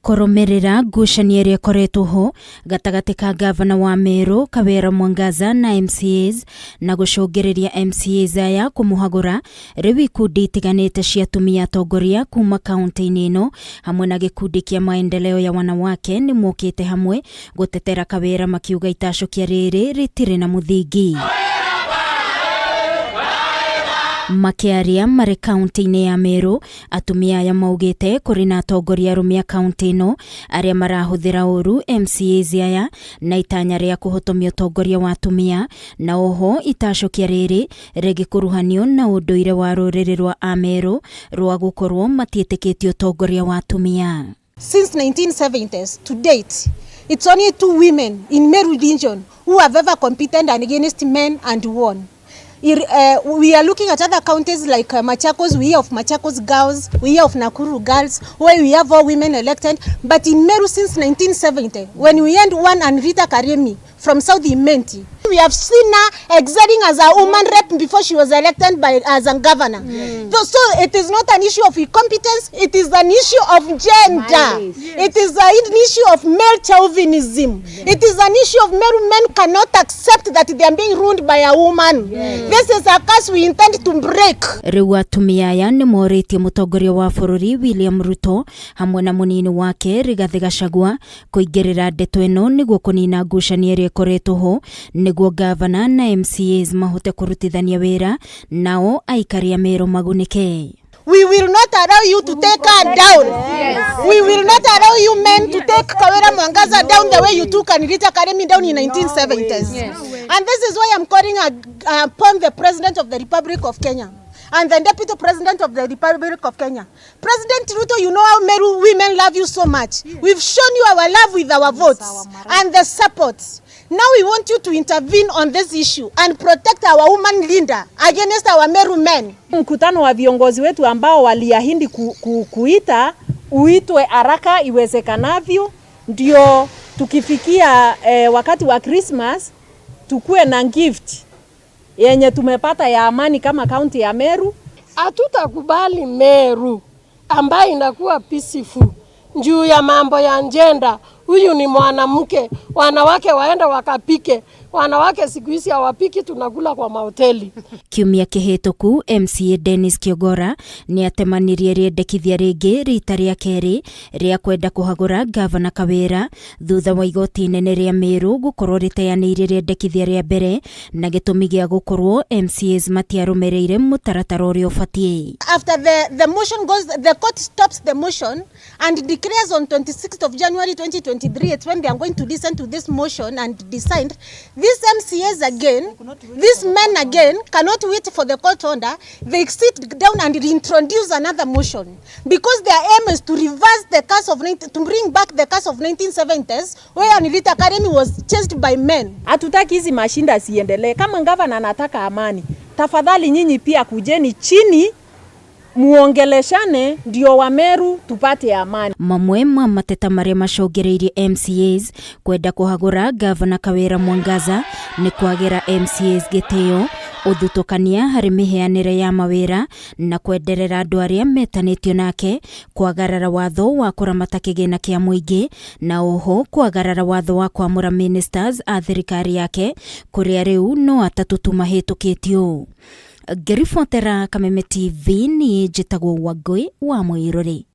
Koromerera ngucanio iria ikoretwo ho gatagati ka gavana wa Meru Kawira Mwangaza na MCAs na gucungiriria MCAs aya kumuhagura riu ikundi itiganite cia atumia atongoria kuma kaunti-ini ino hamwe na gikundi kia Maendeleo ya Wanawake ni mokite hamwe gutetera Kawira makiuga itacukia riri ritire na muthingi. Makiaria mari kaunti-ini ya Meru, atumia aya maugite kuri na atongoria rumia kaunti ino aria marahuthira uru MCAs aya na itanya ria kuhotomia atongoria wa atumia na oho itacukia riri rigikuruhanio na unduire wa ruriri rwa Meru rwa gukorwo matietikitio atongoria wa atumia. Since 1970s to date, it's only 2 women in Meru region who have ever competed against men and won. We are looking at other counties like Machakos. We hear of Machakos girls, we hear of Nakuru girls, where we have all women elected. But in Meru since 1970, when we had one and Rita Karemi from South Imenti, we have seen her excelling as a woman rep before she was elected as a governor. So it is not an issue of incompetence, it is an issue of gender. It is an issue of male chauvinism. It is an issue of Meru men cannot accept that they are being ruled by a woman. This is a curse we intend to break. Riu atumia aya ni moritie mutongoria wa bururi William Ruto hamwe na munini wake Rigathi Gachagua kuingirira ndeto ino niguo kunina ngucanio iria ikoretwo ho niguo gavana na MCAs mahote kurutithania wira nao aikari a Meru magunike. We will not allow you to take her down. We will not allow you men to take Kawira Mwangaza down the way you took Rita Karemi down in 1970s. And this is why I'm calling upon the President of the Republic of Kenya and the Deputy President of the Republic of Kenya. President Ruto, you know how Meru women love you so much. We've shown you our love with our votes and the support. Now we want you to intervene on this issue and protect our woman leader against our Meru men. Mkutano wa viongozi wetu ambao waliahidi kuita uitwe haraka iwezekanavyo, ndio tukifikia wakati wa Christmas tukue na gift yenye tumepata ya amani kama kaunti ya Meru. Hatutakubali Meru ambayo inakuwa peaceful juu ya mambo ya njenda. Huyu ni mwanamke, wanawake waenda wakapike. Wanawake siku hizi hawapiki, tunakula kwa mahoteli. Kiumia kihituku MCA Dennis Kiogora ni atemanirie riendekithia ringi rita ria keri ria kwenda kuhagura gavana Kawira thutha wa igoti inene ria Meru gukorwo riteaniire riendekithia ria mbere na gitumi gia gukorwo MCAs matiarumereire mutaratara uria ubatie. After the motion goes, the court stops the motion and declares on 26th of January 2023, it's when they are going to listen to this motion and decide. These MCAs again, these men again cannot wait for the court order. They sit down and reintroduce another motion because their aim is to reverse the curse of to bring back the curse of 1970s where Rita Karemi was chased by men. Hatutaki hizi mashinda siendelee. Kama gavana anataka amani, tafadhali nyinyi pia kujeni chini muongeleshane ndio wa Meru tupate amani. Mamwe mateta maria macogereirie MCAs kwenda kuhagura gavana Kawira Mwangaza ni kwagira MCAs giteo uthutokania hari miheanire ya mawira na kwenderera andu aria metanitio nake kwagarara watho wa kuramata kigina kia muingi na oho kwagarara watho wa kwamura ministers a thirikari yake kuria riu no atatutuma hitukitio. Ngiribotera Kameme TV ni njitagwo Wangui wa Mwiruri.